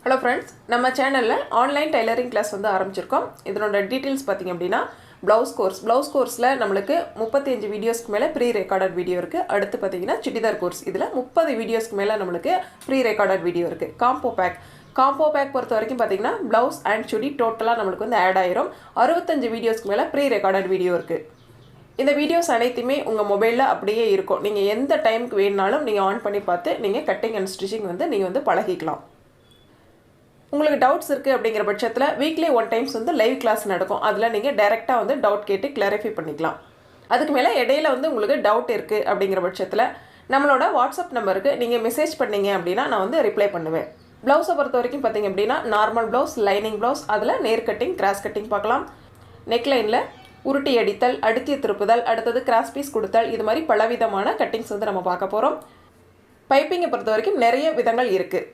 Hello friends, நம்ம சேனலில் online tailoring class வந்து ஆரம்பிச்சிருக்கோம். இதனோட டீட்டெயில்ஸ் பார்த்திங்க அப்படின்னா ப்ளவுஸ் கோர்ஸில் நம்மளுக்கு 35 வீடியோஸ்க்கு மேலே ப்ரீ ரெக்கார்டட் வீடியோ இருக்குது. அடுத்து பார்த்திங்கன்னா சுடிதார் கோர்ஸ், இதில் 30 வீடியோஸ்க்கு மேலே நம்மளுக்கு ப்ரீ ரெக்கார்டட் வீடியோ இருக்குது. காம்போ பேக் பொறுத்த வரைக்கும் பார்த்திங்கன்னா ப்ளவுஸ் அண்ட் சுடி டோட்டலாக நம்மளுக்கு வந்து ஆட் ஆயிரும். 65 வீடியோஸ்க்கு மேலே ப்ரீ ரெக்கார்டட் வீடியோ இருக்குது. இந்த வீடியோஸ் அனைத்துமே உங்கள் மொபைலில் அப்படியே இருக்கும். நீங்கள் எந்த டைமுக்கு வேணுனாலும் நீங்கள் ஆன் பண்ணி பார்த்து நீங்கள் கட்டிங் அண்ட் ஸ்டிச்சிங் வந்து நீங்கள் வந்து பழகிக்கலாம். உங்களுக்கு டவுட்ஸ் இருக்குது அப்படிங்கிற பட்சத்தில் வீக்லி 1 டைம்ஸ் வந்து லைவ் கிளாஸ் நடக்கும். அதில் நீங்கள் டைரெக்டாக வந்து டவுட் கேட்டு கிளாரிஃபை பண்ணிக்கலாம். அதுக்கு மேலே இடையில வந்து உங்களுக்கு டவுட் இருக்குது அப்படிங்கிற பட்சத்தில் நம்மளோட வாட்ஸ்அப் நம்பருக்கு நீங்கள் மெசேஜ் பண்ணிங்க அப்படின்னா நான் வந்து ரிப்ளை பண்ணுவேன். ப்ளவுஸை பொறுத்த வரைக்கும் பார்த்திங்க அப்படின்னா நார்மல் ப்ளவுஸ், லைனிங் ப்ளவுஸ், அதில் நேர் கட்டிங், கிராஸ் கட்டிங் பார்க்கலாம். நெக்லைனில் உருட்டி அடித்தல், அடுத்திய திருப்புதல், அடுத்தது கிராஸ் பீஸ் கொடுத்தல், இது மாதிரி பலவிதமான கட்டிங்ஸ் வந்து நம்ம பார்க்க போகிறோம். பைப்பிங்கை பொறுத்த வரைக்கும் நிறைய விதங்கள் இருக்குது.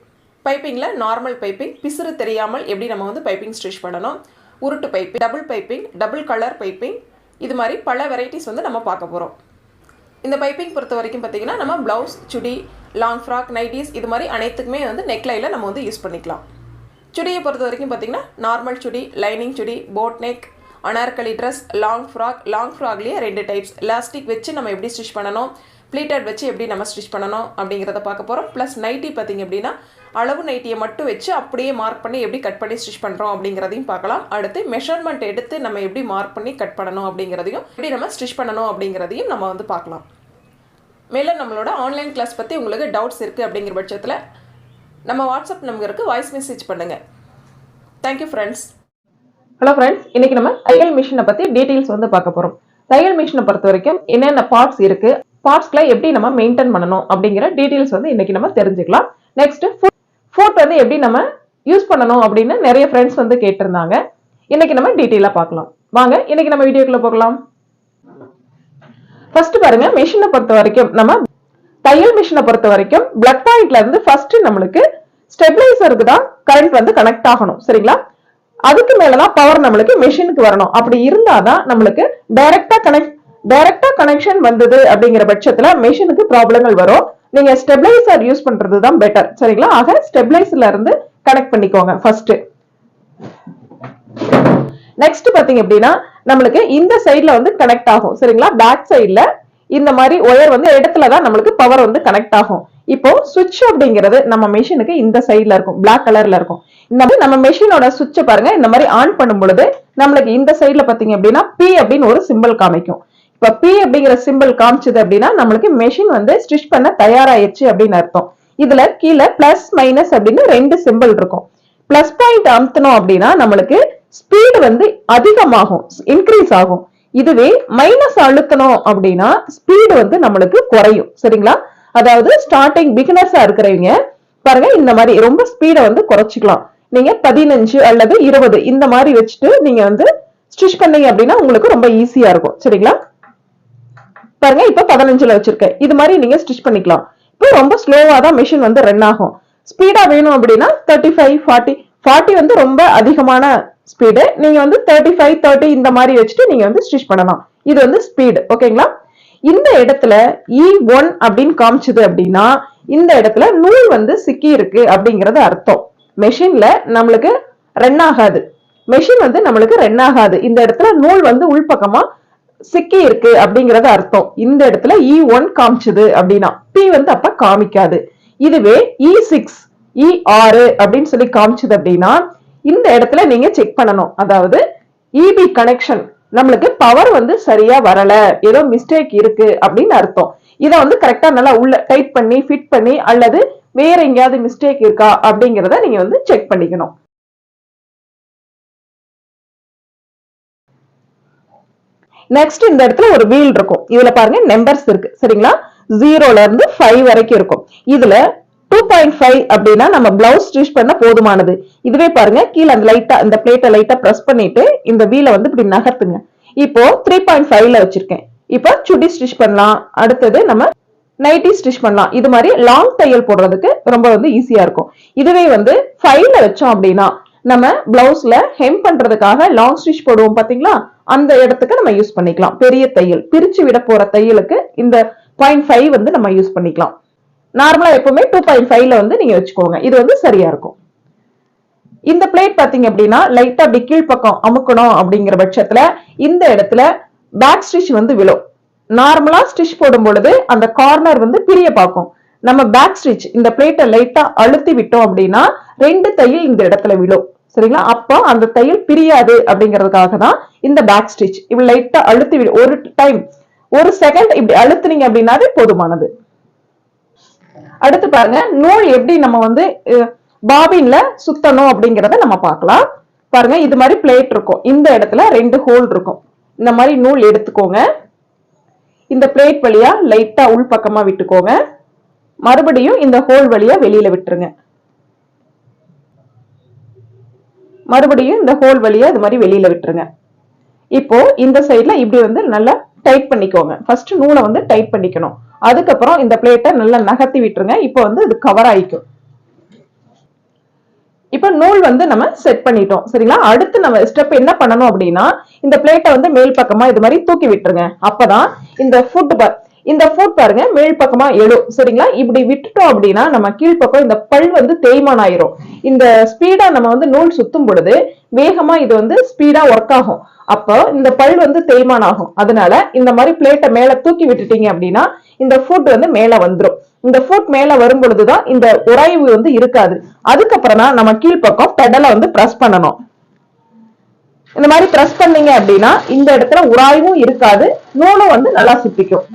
பைப்பிங்கில் நார்மல் பைப்பிங், பிசுறு தெரியாமல் எப்படி நம்ம வந்து பைப்பிங் ஸ்டிச் பண்ணணும், உருட்டு piping, double piping, double colour piping, இது மாதிரி பல வெரைட்டிஸ் வந்து நம்ம பார்க்க போகிறோம். இந்த பைப்பிங் பொறுத்த வரைக்கும் பார்த்திங்கன்னா நம்ம ப்ளவுஸ், சுடி, லாங் ஃப்ராக், நைட்டிஸ், இது மாதிரி அனைத்துக்குமே வந்து நெக்லைனில் நம்ம வந்து யூஸ் பண்ணிக்கலாம். சுடியை பொறுத்த வரைக்கும் பார்த்திங்கன்னா normal chudi, lining chudi, boat neck, Anarkali dress, long ஃப்ராக்லேயே 2 டைப்ஸ், எலாஸ்டிக் வச்சு நம்ம எப்படி ஸ்டிச் பண்ணணும், ப்ளீட்டட் வச்சு எப்படி நம்ம ஸ்டிச் பண்ணணும் அப்படிங்கிறத பார்க்க போகிறோம். ப்ளஸ் நைட்டி பார்த்திங்க அப்படின்னா அளவு நைட்டியை மட்டும் வச்சு அப்படியே மார்க் பண்ணி எப்படி கட் பண்ணி ஸ்டிச் பண்ணுறோம் அப்படிங்கிறதையும் பார்க்கலாம். அடுத்து மெஷர்மெண்ட் எடுத்து நம்ம எப்படி மார்க் பண்ணி கட் பண்ணணும் அப்படிங்கிறதையும், எப்படி நம்ம ஸ்டிச் பண்ணணும் அப்படிங்கிறதையும் நம்ம வந்து பார்க்கலாம். மேலும் நம்மளோட ஆன்லைன் கிளாஸ் பற்றி உங்களுக்கு டவுட்ஸ் இருக்குது அப்படிங்கிற பட்சத்தில் நம்ம வாட்ஸ்அப் நம்பருக்கு வாய்ஸ் மெசேஜ் பண்ணுங்கள். Thank you friends. ஹலோ ஃப்ரெண்ட்ஸ், இன்றைக்கி நம்ம தையல் மிஷினை பற்றி டீட்டெயில்ஸ் வந்து பார்க்க போகிறோம். தையல் மிஷினை பொறுத்த வரைக்கும் என்னென்ன பார்ட்ஸ் இருக்குது, பார்ட்ஸ்லாம் எப்படி நம்ம மெயின்டைன் பண்ணணும் அப்படிங்கிற டீட்டெயில்ஸ் வந்து இன்றைக்கி நம்ம தெரிஞ்சுக்கலாம். நெக்ஸ்ட் ஃபுட் வந்து எப்படி நம்ம யூஸ் பண்ணணும் அப்படின்னு நிறைய ஃப்ரெண்ட்ஸ் வந்து கேட்டிருந்தாங்க. இன்னைக்கு நம்ம டீட்டெயிலாக பார்க்கலாம். வாங்க இன்னைக்கு நம்ம வீடியோக்குள்ள போகலாம். ஃபர்ஸ்ட் பாருங்க, மிஷினை பொறுத்த வரைக்கும் நம்ம தையல் மிஷினை பொறுத்த வரைக்கும் பிளக் பாயிண்ட்ல இருந்து ஃபர்ஸ்ட் நம்மளுக்கு ஸ்டெபிளைசருக்கு தான் கரண்ட் வந்து கனெக்ட் ஆகணும். சரிங்களா? அதுக்கு மேலதான் பவர் நம்மளுக்கு மிஷினுக்கு வரணும். அப்படி இருந்தாதான் நம்மளுக்கு டைரக்டா கனெக்ஷன் வந்தது அப்படிங்கிற பட்சத்துல மிஷினுக்கு ப்ராப்ளங்கள் வரும். நீங்க ஸ்டெபிளைசர் யூஸ் பண்றது தான் பெட்டர். சரிங்களா? ஆக ஸ்டெபிளைசர்ல இருந்து கனெக்ட் பண்ணிக்கோங்க ஃபர்ஸ்ட். நெக்ஸ்ட் பாத்தீங்க அப்படின்னா நம்மளுக்கு இந்த சைட்ல வந்து கனெக்ட் ஆகும். சரிங்களா? பேக் சைட்ல இந்த மாதிரி ஒயர் வந்து இடத்துலதான் நம்மளுக்கு பவர் வந்து கனெக்ட் ஆகும். இப்போ சுவிட்ச் அப்படிங்கிறது நம்ம மெஷினுக்கு இந்த சைட்ல இருக்கும், பிளாக் கலர்ல இருக்கும். இந்த மாதிரி நம்ம மெஷினோட சுவிட்சை பாருங்க, இந்த மாதிரி ஆன் பண்ணும் பொழுது நம்மளுக்கு இந்த சைட்ல பாத்தீங்க அப்படின்னா P அப்படின்னு ஒரு சிம்பிள் காமிக்கும். இப்ப P அப்படிங்கிற சிம்பிள் காமிச்சது அப்படின்னா நம்மளுக்கு மெஷின் வந்து ஸ்டிச் பண்ண தயாராயிருச்சு அப்படின்னு அர்த்தம். இதுல கீழே பிளஸ் மைனஸ் அப்படின்னு 2 சிம்பிள் இருக்கும். பிளஸ் பாயிண்ட் அமுத்தணும் அப்படின்னா நம்மளுக்கு ஸ்பீடு வந்து அதிகமாகும், இன்க்ரீஸ் ஆகும். இதுவே மைனஸ் அழுத்தணும் அப்படின்னா ஸ்பீடு வந்து நம்மளுக்கு குறையும். சரிங்களா? அதாவது ஸ்டார்டிங் பிகினர்ஸா இருக்கிறவங்க பாருங்க, இந்த மாதிரி ரொம்ப ஸ்பீடை வந்து குறைச்சிக்கலாம். நீங்க 15 அல்லது 20 இந்த மாதிரி வச்சுட்டு நீங்க வந்து ஸ்டிச் பண்ணீங்க அப்படின்னா உங்களுக்கு ரொம்ப ஈஸியா இருக்கும். சரிங்களா? பாருங்க, இப்ப 15ல வச்சிருக்கேன். இது மாதிரி நீங்க ஸ்டிச் பண்ணிக்கலாம். இப்போ ரொம்ப ஸ்லோவா தான் மிஷின் வந்து ரன் ஆகும். ஸ்பீடா வேணும் அப்படின்னா 35, 40 வந்து ரொம்ப அதிகமான ஸ்பீடு. நீங்க வந்து 35, 30 இந்த மாதிரி வச்சுட்டு நீங்க வந்து ஸ்டிச் பண்ணலாம். இது வந்து ஸ்பீடு. ஓகேங்களா? இந்த இடத்துல E1 அப்படின்னு காமிச்சது அப்படின்னா இந்த இடத்துல நூல் வந்து சிக்கி இருக்கு அப்படிங்கறது அர்த்தம். மெஷின்ல நம்மளுக்கு ரன் ஆகாது, மெஷின் வந்து நம்மளுக்கு ரன் ஆகாது. இந்த இடத்துல நூல் வந்து உள்பக்கமா சிக்கி இருக்கு அப்படிங்கறது அர்த்தம். இந்த இடத்துல E1 காமிச்சது அப்படின்னா P வந்து அப்ப காமிக்காது. இதுவே E6, E6 அப்படின்னு சொல்லி காமிச்சது அப்படின்னா இந்த இடத்துல நீங்க செக் பண்ணணும். அதாவது EB கனெக்ஷன், நம்மளுக்கு பவர் வந்து சரியா வரல, ஏதோ மிஸ்டேக் இருக்கு அப்படின்னு அர்த்தம். இதை வந்து கரெக்டா நல்லா உள்ள டைட் பண்ணி ஃபிட் பண்ணி அல்லது வேற எங்கேயாவது மிஸ்டேக் இருக்கா அப்படிங்கறத நீங்க வந்து செக் பண்ணிக்கணும். நெக்ஸ்ட் இந்த இடத்துல ஒரு வீல் இருக்கும். இதுல பாருங்க நம்பர்ஸ் இருக்கு. சரிங்களா? 0ல இருந்து 5 வரைக்கும் இருக்கும். இதுல 2.5 அப்படின்னா நம்ம பிளவுஸ் ஸ்டிச் பண்ண போதுமானது. இதுவே பாருங்க, கீழே அந்த லைட்டா இந்த பிளேட்டை லைட்டா பிரஸ் பண்ணிட்டு இந்த வீலை வந்து இப்படி நகர்த்துங்க. இப்போ 3.5ல வச்சிருக்கேன். இப்போ சுடி ஸ்டிச் பண்ணலாம், அடுத்தது நம்ம நைட்டி ஸ்டிச் பண்ணலாம். இது மாதிரி லாங் தையல் போடுறதுக்கு ரொம்ப வந்து ஈஸியா இருக்கும். இதுவே வந்து 5ல வச்சோம் அப்படின்னா நம்ம பிளவுஸ்ல ஹெம் பண்றதுக்காக லாங் ஸ்டிச் போடுவோம் பாத்தீங்களா, அந்த இடத்துக்கு நம்ம யூஸ் பண்ணிக்கலாம். பெரிய தையல் பிரிச்சு விட போற தையலுக்கு இந்த 0.5 வந்து நம்ம யூஸ் பண்ணிக்கலாம். நார்மலா எப்பவுமே 2.5ல வந்து நீங்க வச்சுக்கோங்க. இது வந்து சரியா இருக்கும். இந்த பிளேட் பாத்தீங்க அப்படின்னா லைட்டா அப்படி கீழ்பக்கம் அமுக்கணும் அப்படிங்கிற பட்சத்துல இந்த இடத்துல பேக் ஸ்டிச் வந்து விழும். நார்மலா ஸ்டிச் போடும் பொழுது அந்த கார்னர் வந்து பிரிய பார்க்கும். நம்ம பேக் ஸ்டிச் இந்த பிளேட்டை லைட்டா அழுத்தி விட்டோம் அப்படின்னா 2 தையல் இந்த இடத்துல விழும். சரிங்களா? அப்போ அந்த தையல் பிரியாது அப்படிங்கிறதுக்காக தான் இந்த பேக் ஸ்டிச். இப்படி லைட்டா அழுத்தி ஒரு டைம் 1 செகண்ட் இப்படி அழுத்துனீங்க அப்படின்னாவே போதுமானது. அடுத்து பாருங்க, நூல் எப்படி நம்ம வந்து பாபின்ல சுத்தணும் அப்படிங்கறத நம்ம பார்க்கலாம். பாருங்க, இது மாதிரி பிளேட் இருக்கும். இந்த இடத்துல 2 ஹோல் இருக்கும். இந்த மாதிரி நூல் எடுத்துக்கோங்க. இந்த பிளேட் வழியா லைட்டா உள் பக்கமா விட்டுக்கோங்க. மறுபடியும் இந்த ஹோல் வழியா வெளியில விட்டுருங்க. மறுபடியும் இந்த ஹோல் வழியா இது மாதிரி வெளியில விட்டுருங்க. இப்போ இந்த சைட்ல இப்படி வந்து நல்லா டைட் பண்ணிக்கோங்க. ஃபர்ஸ்ட் நூலை வந்து டைட் பண்ணிக்கணும். அதுக்கப்புறம் இந்த பிளேட்டை நல்லா நகர்த்தி விட்டுருங்க. இப்போ வந்து இது கவர் ஆயிக்கும். இப்ப நூல் வந்து நம்ம செட் பண்ணிட்டோம். சரிங்களா? அடுத்து நம்ம ஸ்டெப் என்ன பண்ணணும் அப்படின்னா, இந்த பிளேட்டை வந்து மேல் பக்கமா இது மாதிரி தூக்கி விட்டுருங்க. அப்பதான் இந்த ஃபுட் பாருங்க மேல் பக்கமா எழும். சரிங்களா? இப்படி விட்டுட்டோம் அப்படின்னா நம்ம கீழ்பக்கம் இந்த பல் வந்து தேய்மான் ஆயிரும். இந்த ஸ்பீடா நம்ம வந்து நூல் சுத்தும் பொழுது வேகமா இது வந்து ஸ்பீடா ஒர்க் ஆகும். அப்போ இந்த பல் வந்து தேய்மான் ஆகும். அதனால இந்த மாதிரி பிளேட்டை மேல தூக்கி விட்டுட்டீங்க அப்படின்னா இந்த ஃபுட் வந்து மேல வந்துடும். இந்த ஃபுட் மேல வரும் பொழுதுதான் இந்த உராய்வு வந்து இருக்காது. அதுக்கப்புறம் தான் நம்ம கீழ்பக்கம் பெடலை வந்து பிரஸ் பண்ணணும். இந்த மாதிரி பிரஸ் பண்ணீங்க அப்படின்னா இந்த இடத்துல உராய்வும் இருக்காது, நூலும் வந்து நல்லா சுத்திக்கும்.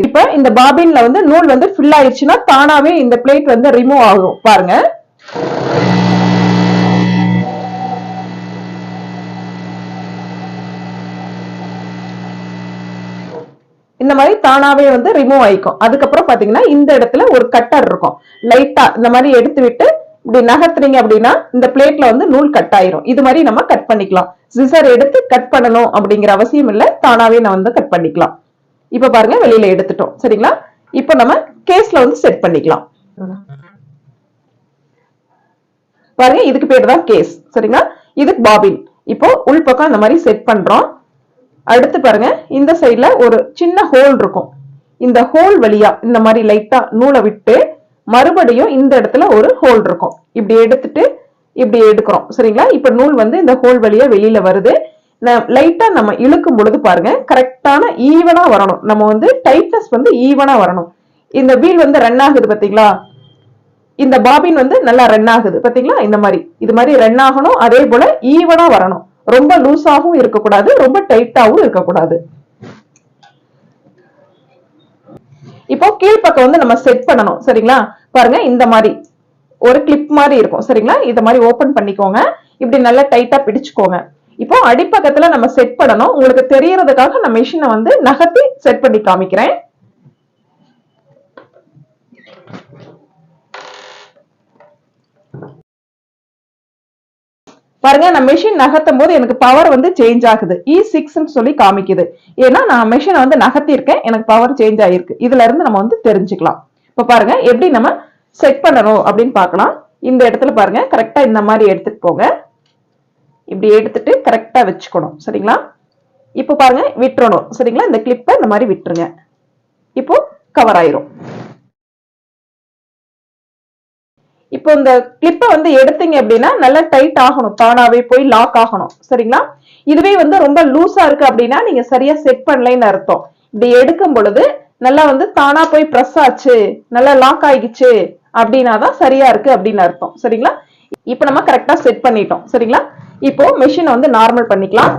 இப்ப இந்த பாபின்ல வந்து நூல் வந்து ஃபில் ஆயிடுச்சுன்னா தானாவே இந்த பிளேட் வந்து ரிமூவ் ஆகும். பாருங்க, இந்த மாதிரி தானாவே வந்து ரிமூவ் ஆயிக்கும். அதுக்கப்புறம் பாத்தீங்கன்னா இந்த இடத்துல ஒரு கட்டர் இருக்கும். லைட்டா இந்த மாதிரி எடுத்து விட்டு இப்படி நகர்த்துறீங்க அப்படின்னா இந்த பிளேட்ல வந்து நூல் கட் ஆயிரும். இது மாதிரி நம்ம கட் பண்ணிக்கலாம். சிசர் எடுத்து கட் பண்ணணும் அப்படிங்கிற அவசியம் இல்லை, தானாவே நான் வந்து கட் பண்ணிக்கலாம். இப்ப பாருங்க, வெளியில எடுத்துட்டோம். சரிங்களா? இப்ப நம்ம கேஸ்ல வந்து செட் பண்ணிக்கலாம். பாருங்க, இதுக்கு பேர் தான் கேஸ். சரிங்களா? இது பாபின். இப்போ உள் பக்கம் இந்த மாதிரி செட் பண்றோம். அடுத்து பாருங்க, இந்த சைட்ல ஒரு சின்ன ஹோல் இருக்கும். இந்த ஹோல் வழியா இந்த மாதிரி லைட்டா நூலை விட்டு மறுபடியும் இந்த இடத்துல ஒரு ஹோல் இருக்கும். இப்படி எடுத்துட்டு இப்படி எடுக்கிறோம். சரிங்களா? இப்ப நூல் வந்து இந்த ஹோல் வழியா வெளியில வருது. லைட்டா நம்ம இழுக்கும் பொழுது பாருங்க, கரெக்டான ஈவனா வரணும். நம்ம வந்து டைட்னஸ் வந்து ஈவனா வரணும். இந்த வீல் வந்து ரன் ஆகுது பாத்தீங்களா? இந்த பாபின் வந்து நல்லா ரன் ஆகுது பாத்தீங்களா? இந்த மாதிரி இது மாதிரி ரன் ஆகணும். அதே போல ஈவனா வரணும். ரொம்ப லூஸாகவும் இருக்கக்கூடாது, ரொம்ப டைட்டாவும் இருக்கக்கூடாது. இப்போ கீழ்பக்கம் வந்து நம்ம செட் பண்ணணும். சரிங்களா? பாருங்க, இந்த மாதிரி ஒரு கிளிப் மாதிரி இருக்கும். சரிங்களா? இத மாதிரி ஓபன் பண்ணிக்கோங்க. இப்படி நல்லா டைட்டா பிடிச்சுக்கோங்க. இப்போ அடிப்பக்கத்துல நம்ம செட் பண்ணணும். உங்களுக்கு தெரியறதுக்காக நான் மெஷினை வந்து நகர்த்தி செட் பண்ணி காமிக்கிறேன். பாருங்க, நான் மெஷின் நகர்த்தும் போது எனக்கு பவர் வந்து சேஞ்ச் ஆகுது. E6 சொல்லி காமிக்குது. ஏன்னா நான் மெஷினை வந்து நகர்த்தி இருக்கேன், எனக்கு பவர் சேஞ்ச் ஆயிருக்கு. இதுல இருந்து நம்ம வந்து தெரிஞ்சுக்கலாம். இப்ப பாருங்க, எப்படி நம்ம செட் பண்ணணும் அப்படின்னு பார்க்கலாம். இந்த இடத்துல பாருங்க, கரெக்டா இந்த மாதிரி எடுத்துட்டு போங்க. இப்படி எடுத்துட்டு கரெக்டா வச்சுக்கணும். சரிங்களா? இப்போ பாருங்க, விட்டுறணும். சரிங்களா? இந்த கிளிப்பை இந்த மாதிரி விட்டுருங்க. இப்போ கவர் ஆயிரும். இப்போ இந்த கிளிப்பை வந்து எடுத்தீங்க அப்படின்னா நல்லா டைட் ஆகணும், தானாவே போய் லாக் ஆகணும். சரிங்களா? இதுவே வந்து ரொம்ப லூஸா இருக்கு அப்படின்னா நீங்க சரியா செட் பண்ணலைன்னு அர்த்தம். இப்படி எடுக்கும் பொழுது நல்லா வந்து தானா போய் பிரஸ் ஆச்சு, நல்லா லாக் ஆகிடுச்சு அப்படின்னா தான் சரியா இருக்கு அப்படின்னு அர்த்தம். சரிங்களா? இப்போ நம்ம கரெக்டா செட் பண்ணிட்டோம். சரிங்களா? இப்போ மெஷினை வந்து நார்மல் பண்ணிக்கலாம்.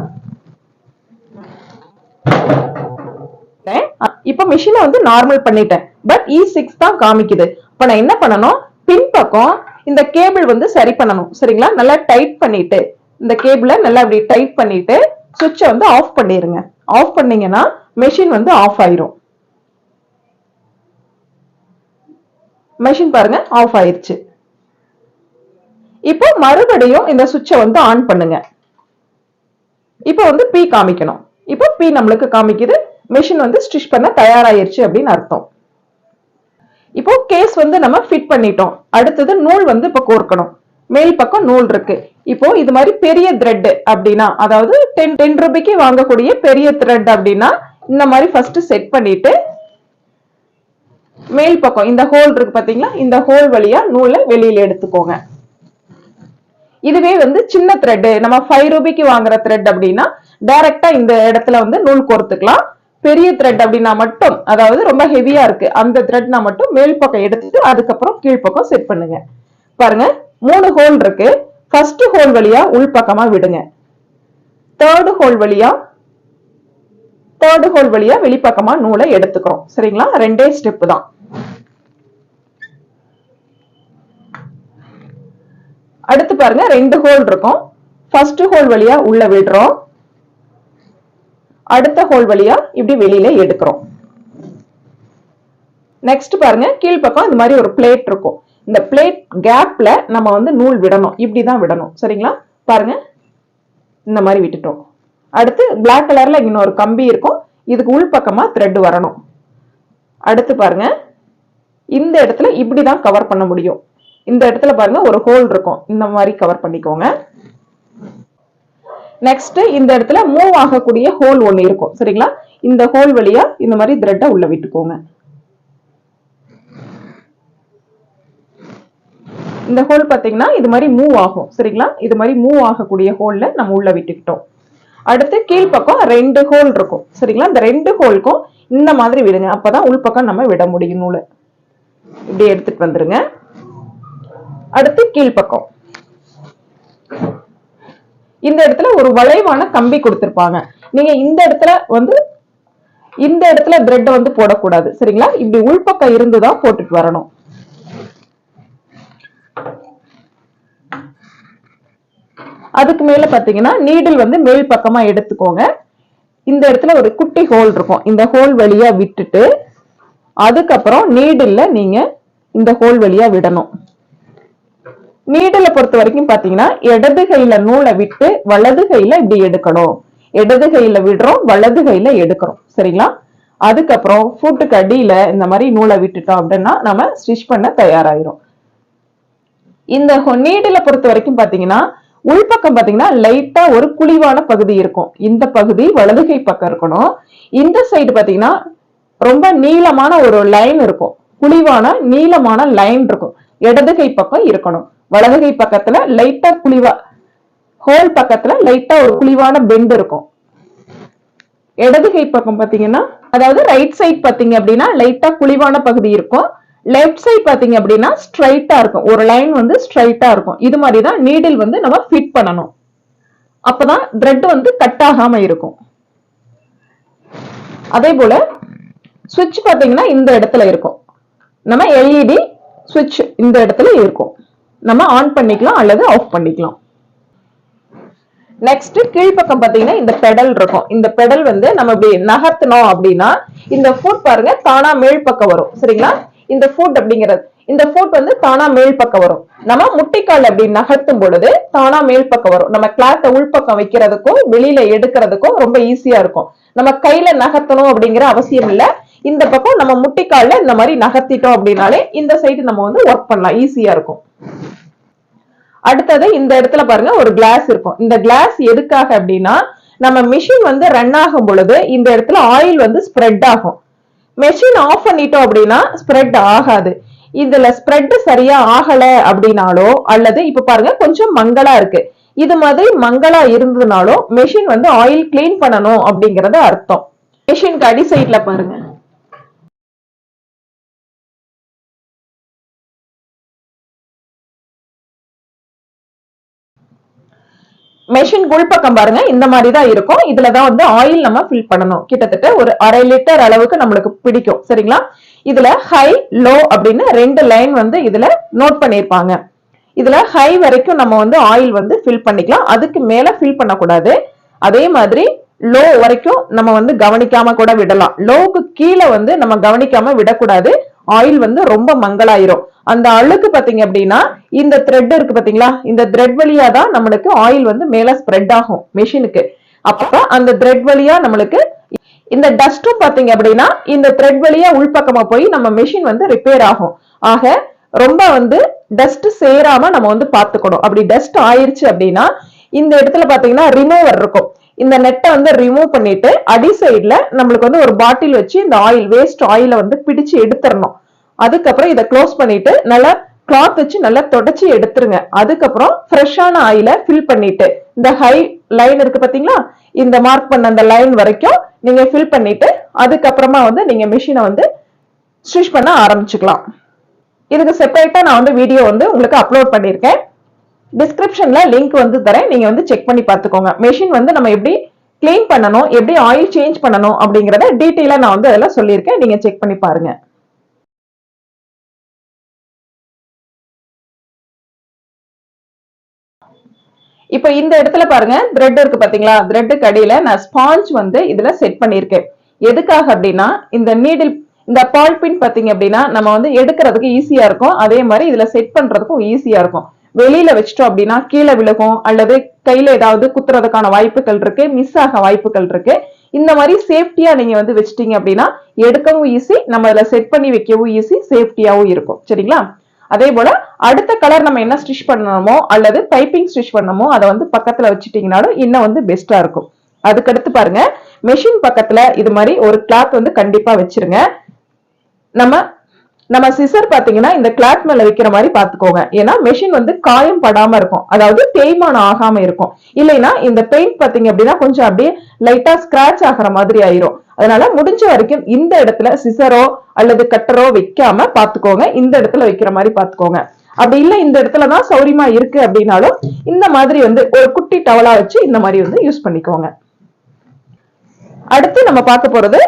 இப்போ மெஷினை வந்து நார்மல் பண்ணிட்டேன். பட் E6 தான் காமிக்குது. இப்ப நான் என்ன பண்ணணும், பின்பக்கம் இந்த கேபிள் வந்து சரி பண்ணணும். சரிங்களா? நல்லா டைட் பண்ணிட்டு இந்த கேபிளை நல்லா இப்படி டைட் பண்ணிட்டு சுவிட்சை வந்து ஆஃப் பண்ணிருங்க. ஆஃப் பண்ணீங்கன்னா மெஷின் வந்து ஆஃப் ஆயிரும். மெஷின் பாருங்க, ஆஃப் ஆயிருச்சு. இப்போ மறுபடியும் இந்த சுவிட்சை வந்து ஆன் பண்ணுங்க. இப்போ வந்து P காமிக்கணும். இப்போ P நம்மளுக்கு காமிக்குது. மெஷின் வந்து ஸ்டிச் பண்ண தயாராயிருச்சு அப்படின்னு அர்த்தம். இப்போ கேஸ் வந்து நம்ம ஃபிட் பண்ணிட்டோம். அடுத்தது நூல் வந்து இப்ப கோர்க்கணும். மேல் பக்கம் நூல் இருக்கு. இப்போ இது மாதிரி பெரிய த்ரெட் அப்படின்னா, அதாவது 10 ரூபாய்க்கு வாங்கக்கூடிய பெரிய த்ரெட் அப்படின்னா இந்த மாதிரி ஃபர்ஸ்ட் செட் பண்ணிட்டு மேல் பக்கம் இந்த ஹோல் இருக்கு பாத்தீங்களா, இந்த ஹோல் வழியா நூலை வெளியில எடுத்துக்கோங்க. இதுவே வந்து சின்ன த்ரெட், நம்ம 5 ரூபாய்க்கு வாங்குற த்ரெட் அப்படின்னா டைரக்டா இந்த இடத்துல வந்து நூல் கோர்த்துக்கலாம். பெரிய த்ரெட் அப்படின்னா மட்டும், அதாவது ரொம்ப ஹெவியா இருக்கு அந்த த்ரெட்னா மட்டும் மேல் பக்கம் எடுத்துட்டு அதுக்கப்புறம் கீழ்ப்பக்கம் செட் பண்ணுங்க. பாருங்க 3 ஹோல் இருக்கு. ஃபர்ஸ்ட் ஹோல் வழியா உள் பக்கமா விடுங்க. தேர்ட் ஹோல் வழியா வெளிப்பக்கமா நூலை எடுத்துக்கிறோம். சரிங்களா, ரெண்டே ஸ்டெப் தான். அடுத்து பாருங்க 2 ஹோல் இருக்கும். ஃபர்ஸ்ட் ஹோல் வழியா உள்ள விடுறோம். அடுத்த ஹோல் வழியா இப்படி வெளியில எடுக்கிறோம். நெக்ஸ்ட் பாருங்க கீழ்ப்பக்கம் இந்த மாதிரி ஒரு பிளேட் இருக்கும். இந்த பிளேட் கேப்ல நம்ம வந்து நூல் விடணும். இப்படிதான் விடணும். சரிங்களா, பாருங்க இந்த மாதிரி விட்டுட்டோம். அடுத்து பிளாக் கலர்ல இன்னொரு கம்பி இருக்கும். இதுக்கு உள் பக்கமா த்ரெட் வரணும். அடுத்து பாருங்க இந்த இடத்துல இப்படிதான் கவர் பண்ண முடியும். இந்த இடத்துல பாருங்க ஒரு ஹோல் இருக்கும். இந்த மாதிரி கவர் பண்ணிக்கோங்க. நெக்ஸ்ட் இந்த இடத்துல மூவ் ஆகக்கூடிய ஹோல் ஒண்ணு இருக்கும். சரிங்களா, இந்த ஹோல் வழியா இந்த மாதிரி த்ரெட்டை உள்ள விட்டுக்கோங்க. இந்த ஹோல் பாத்தீங்கன்னா இது மாதிரி மூவ் ஆகும். சரிங்களா, இது மாதிரி மூவ் ஆகக்கூடிய ஹோல்ல நம்ம உள்ள விட்டுக்கிட்டோம். அடுத்து கீழ்ப்பக்கம் 2 ஹோல் இருக்கும். சரிங்களா, இந்த 2 ஹோலுக்கும் இந்த மாதிரி விடுங்க. அப்பதான் உள்பக்கம் நம்ம விட முடியும் நூலை. இப்படி எடுத்துட்டு வந்துருங்க. அடுத்து கீழ்ப்பக்கம் இந்த இடத்துல ஒரு வளைவான கம்பி கொடுத்திருப்பாங்க. நீங்க இந்த இடத்துல த்ரெட் வந்து போடக்கூடாது. சரிங்களா, இப்படி உள்பக்கம் இருந்துதான் போட்டுட்டு வரணும். அதுக்கு மேல பாத்தீங்கன்னா நீடில் வந்து மேல் பக்கமா எடுத்துக்கோங்க. இந்த இடத்துல ஒரு குட்டி ஹோல் இருக்கும். இந்த ஹோல் வழியா விட்டுட்டு அதுக்கப்புறம் நீடில்ல நீங்க இந்த ஹோல் வழியா விடணும். நீடில பொறுத்த வரைக்கும் பாத்தீங்கன்னா இடது கையில நூலை விட்டு வலது கையில இப்படி எடுக்கணும். இடது கையில விடுறோம், வலது கையில எடுக்கிறோம். சரிங்களா, அதுக்கப்புறம் ஃபுட்டுக்கு அடியில இந்த மாதிரி நூலை விட்டுட்டோம் அப்படின்னா நம்ம ஸ்டிச் பண்ண தயாராயிரும். இந்த நீடில பொறுத்த வரைக்கும் பாத்தீங்கன்னா உள்பக்கம் பாத்தீங்கன்னா லைட்டா ஒரு குழிவான பகுதி இருக்கும். இந்த பகுதி வலது கை பக்கம் இருக்கணும். இந்த சைடு பாத்தீங்கன்னா ரொம்ப நீளமான ஒரு லைன் இருக்கும். குழிவான நீளமான லைன் இருக்கும். இடது கை பக்கம் இருக்கணும். வலது கை பக்கத்துல லைட்டா ஹோல் பக்கத்துல லைட்டா ஒரு குழிவான பெண்ட் இருக்கும். இடது கை பக்கம் பாத்தீங்கன்னா, அதாவது ரைட் சைட் பாத்தீங்க அப்படின்னா லைட்டா குழிவான பகுதி இருக்கும். லெஃப்ட் சைட் பாத்தீங்க அப்படின்னா ஸ்ட்ரைட்டா இருக்கும். ஒரு லைன் வந்து ஸ்ட்ரைட்டா இருக்கும். இது மாதிரிதான் நீடில் வந்து நம்ம ஃபிட் பண்ணணும். அப்பதான் த்ரெட் வந்து கட் ஆகாம இருக்கும். அதே போல சுவிட்ச் பாத்தீங்கன்னா இந்த இடத்துல இருக்கும். நம்ம எல்இடி சுவிட்ச் இந்த இடத்துல இருக்கும். நம்ம ஆன் பண்ணிக்கலாம் அல்லது ஆஃப் பண்ணிக்கலாம். நெக்ஸ்ட் கீழ்பக்கம் பாத்தீங்கன்னா இந்த பெடல் இருக்கும். இந்த பெடல் வந்து நம்ம இப்படி நகர்த்தணும் அப்படின்னா இந்த ஃபுட் பாருங்க தானா மேல் பக்கம் வரும். சரிங்களா, இந்த ஃபுட் அப்படிங்கிறது இந்த ஃபுட் வந்து தானா மேல் பக்கம் வரும். நம்ம முட்டிக்கால் அப்படி நகர்த்தும் பொழுது தானா மேல் பக்கம் வரும். நம்ம கிளாத்தை உள்பக்கம் வைக்கிறதுக்கும் வெளியில எடுக்கிறதுக்கும் ரொம்ப ஈஸியா இருக்கும். நம்ம கையில நகர்த்தணும் அப்படிங்கிற அவசியம் இல்ல. இந்த பக்கம் நம்ம முட்டிக்கால்ல இந்த மாதிரி நகர்த்திட்டோம் அப்படின்னாலே இந்த சைடு நம்ம வந்து ஒர்க் பண்ணலாம், ஈஸியா இருக்கும். அடுத்தது இந்த இடத்துல பாருங்க ஒரு கிளாஸ் இருக்கும். இந்த கிளாஸ் எதுக்காக அப்படின்னா நம்ம மிஷின் வந்து ரன் ஆகும் பொழுது இந்த இடத்துல ஆயில் வந்து ஸ்ப்ரெட் ஆகும். மெஷின் ஆஃப் பண்ணிட்டோம் அப்படின்னா ஸ்ப்ரெட் ஆகாது. இதுல ஸ்ப்ரெட் சரியா ஆகல அப்படின்னாலோ அல்லது இப்ப பாருங்க கொஞ்சம் மங்களா இருக்கு, இது மாதிரி மங்களா இருந்ததுனாலும் மெஷின் வந்து ஆயில் கிளீன் பண்ணணும் அப்படிங்கறது அர்த்தம். மெஷினுக்கு அடி சைட்ல பாருங்க மெஷின் உள்பக்கம் பாருங்க இந்த மாதிரி தான் இருக்கும். இதுலதான் வந்து ஆயில் நம்ம ஃபில் பண்ணணும். கிட்டத்தட்ட ஒரு 1/2 லிட்டர் அளவுக்கு நம்மளுக்கு பிடிக்கும். சரிங்களா, இதுல ஹை லோ அப்படின்னு 2 லைன் வந்து இதுல நோட் பண்ணிருப்பாங்க. இதுல ஹை வரைக்கும் நம்ம வந்து ஆயில் வந்து ஃபில் பண்ணிக்கலாம். அதுக்கு மேல ஃபில் பண்ணக்கூடாது. அதே மாதிரி லோ வரைக்கும் நம்ம வந்து கவனிக்காம கூட விடலாம். லோவுக்கு கீழே வந்து நம்ம கவனிக்காம விடக்கூடாது. ஆயில் வந்து ரொம்ப மங்களாயிரும். அந்த அழுக்கு பாத்தீங்க அப்படின்னா இந்த த்ரெட் இருக்கு பாத்தீங்களா, இந்த த்ரெட் வழியா தான் நம்மளுக்கு ஆயில் வந்து மேல ஸ்ப்ரெட் ஆகும் மெஷினுக்கு. அப்ப அந்த த்ரெட் வழியா நம்மளுக்கு இந்த டஸ்டும் பாத்தீங்க அப்படின்னா இந்த த்ரெட் வழியா உள்பக்கமா போய் நம்ம மெஷின் வந்து ரிப்பேர் ஆகும். ஆக ரொம்ப வந்து டஸ்ட் சேராம நம்ம வந்து பாத்துக்கணும். அப்படி டஸ்ட் ஆயிருச்சு அப்படின்னா இந்த இடத்துல பாத்தீங்கன்னா ரிமூவர் இருக்கும். இந்த நெட்டை வந்து ரிமூவ் பண்ணிட்டு அடி சைட்ல நம்மளுக்கு வந்து ஒரு பாட்டில் வச்சு இந்த ஆயில் வேஸ்ட் ஆயில வந்து பிடிச்சு எடுத்துடணும். அதுக்கப்புறம் இதை க்ளோஸ் பண்ணிட்டு நல்லா கிளாத் வச்சு நல்லா தொடச்சி எடுத்துருங்க. அதுக்கப்புறம் ஃப்ரெஷ்ஷான ஆயில ஃபில் பண்ணிட்டு இந்த ஹை லைன் இருக்கு பாத்தீங்களா, இந்த மார்க் பண்ண அந்த லைன் வரைக்கும் நீங்க ஃபில் பண்ணிட்டு அதுக்கப்புறமா வந்து நீங்க மிஷினை வந்து ஸ்டிச் பண்ண ஆரம்பிச்சுக்கலாம். இதுக்கு செப்பரேட்டா நான் வந்து வீடியோ வந்து உங்களுக்கு அப்லோட் பண்ணிருக்கேன். டிஸ்கிரிப்ஷன்ல லிங்க் வந்து தரேன், நீங்க வந்து செக் பண்ணி பார்த்துக்கோங்க. மெஷின் வந்து நம்ம எப்படி கிளீன் பண்ணணும், எப்படி ஆயில் சேஞ்ச் பண்ணணும் அப்படிங்கறத டீட்டெயிலா நான் வந்து அதெல்லாம் சொல்லியிருக்கேன். நீங்க செக் பண்ணி பாருங்க. இப்ப இந்த இடத்துல பாருங்க த்ரெட் இருக்கு பாத்தீங்களா, த்ரெட்டுக்கு அடியில நான் ஸ்பாஞ்ச் வந்து இதுல செட் பண்ணிருக்கேன். எதுக்காக அப்படின்னா இந்த நீடில் இந்த பால் பின் பாத்தீங்க அப்படின்னா நம்ம வந்து எடுக்கிறதுக்கு ஈஸியா இருக்கும். அதே மாதிரி இதுல செட் பண்றதுக்கும் ஈஸியா இருக்கும். வெளியில வச்சிட்டோம் அப்படின்னா கீழே விழுகும் அல்லது கையில ஏதாவது குத்துறதுக்கான வாய்ப்புகள் இருக்கு, மிஸ் ஆக வாய்ப்புகள் இருக்கு. இந்த மாதிரி சேஃப்டியா நீங்க வந்து வச்சிட்டீங்க அப்படின்னா எடுக்கவும் ஈஸி, நம்ம இதுல செட் பண்ணி வைக்கவும் ஈஸி, சேஃப்டியாவும் இருக்கும். சரிங்களா? அதே போல அடுத்த கலர் நம்ம என்ன ஸ்டிச் பண்ணணுமோ அல்லது பைப்பிங் ஸ்டிச் பண்ணணுமோ அதை வந்து பக்கத்துல வச்சுட்டீங்கனாலும் இன்னும் வந்து பெஸ்டா இருக்கும். அதுக்கடுத்து பாருங்க மெஷின் பக்கத்துல இது மாதிரி ஒரு கிளாத் வந்து கண்டிப்பா வச்சிருங்க. நம்ம சிசர் பாத்தீங்கன்னா இந்த கிளாத் மேல வைக்கிற மாதிரி பாத்துக்கோங்க. ஏன்னா மெஷின் வந்து காயம் படாம இருக்கும், அதாவது தேய்மானம் ஆகாம இருக்கும். இல்லைன்னா இந்த பெயிண்ட் பாத்தீங்க அப்படின்னா கொஞ்சம் அப்படியே லைட்டா ஸ்கிராச் ஆகிற மாதிரி ஆயிரும். அதனால முடிஞ்ச வரைக்கும் இந்த இடத்துல சிசரோ அல்லது கட்டரோ வைக்காம பாத்துக்கோங்க. இந்த இடத்துல வைக்கிற மாதிரி பாத்துக்கோங்க. அப்படி இல்ல இந்த இடத்துலதான் சௌரியமா இருக்கு அப்படின்னாலும் இந்த மாதிரி வந்து ஒரு குட்டி டவலா வச்சு இந்த மாதிரி வந்து யூஸ் பண்ணிக்கோங்க. அடுத்து நம்ம பார்க்க போறது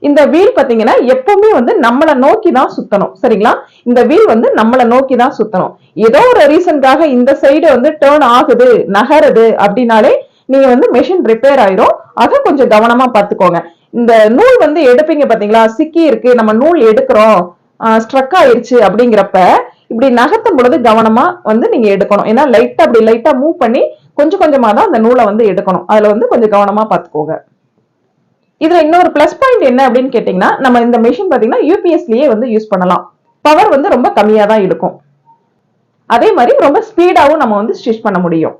இந்த வீல் பாத்தீங்கன்னா எப்பவுமே வந்து நம்மளை நோக்கி தான் சுத்தணும். சரிங்களா? இந்த வீல் வந்து நம்மளை நோக்கி தான் சுத்தணும். ஏதோ ஒரு ரீசனுக்காக இந்த சைடு வந்து டேர்ன் ஆகுது, நகருது அப்படின்னாலே நீங்க வந்து மெஷின் ரிப்பேர் ஆயிரும். அதை கொஞ்சம் கவனமா பாத்துக்கோங்க. இந்த நூல் வந்து எடுப்பீங்க பாத்தீங்களா, சிக்கி இருக்கு, நம்ம நூல் எடுக்கிறோம், ஸ்ட்ரக் ஆயிருச்சு அப்படிங்கிறப்ப இப்படி நகர்த்தும் பொழுது கவனமா வந்து நீங்க எடுக்கணும். ஏன்னா லைட்டா அப்படி லைட்டா மூவ் பண்ணி கொஞ்சம் கொஞ்சமா தான் அந்த நூலை வந்து எடுக்கணும். அதுல வந்து கொஞ்சம் கவனமா பாத்துக்கோங்க. இதுல இன்னொரு பிளஸ் பாயிண்ட் என்ன அப்படின்னு கேட்டீங்கன்னா, நம்ம இந்த மெஷின் பாத்தீங்கன்னா யூபிஎஸ்லயே வந்து யூஸ் பண்ணலாம். பவர் வந்து ரொம்ப கம்மியா தான் இருக்கும். அதே மாதிரி ரொம்ப ஸ்பீடாவும் நம்ம வந்து ஸ்டிச் பண்ண முடியும்.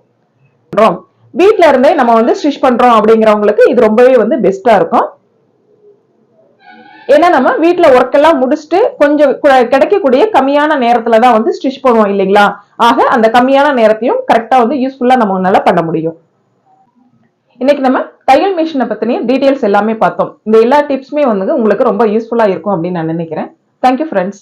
வீட்ல இருந்தே நம்ம வந்து ஸ்டிச் பண்றோம் அப்படிங்கிறவங்களுக்கு இது ரொம்பவே வந்து பெஸ்டா இருக்கும். ஏன்னா நம்ம வீட்டுல ஒர்க் எல்லாம் முடிச்சுட்டு கொஞ்சம் கிடைக்கக்கூடிய கம்மியான நேரத்துல தான் வந்து ஸ்டிச் பண்ணுவோம் இல்லைங்களா? ஆக அந்த கம்மியான நேரத்தையும் கரெக்டா வந்து யூஸ்ஃபுல்லா நம்ம பண்ண முடியும். இன்னைக்கு நம்ம தையல் மிஷினை பத்தின டீடைல்ஸ் எல்லாமே பார்த்தோம். இந்த எல்லா டிப்ஸுமே வந்து உங்களுக்கு ரொம்ப யூஸ்ஃபுல்லா இருக்கும் அப்படின்னு நான் நினைக்கிறேன். Thank you friends.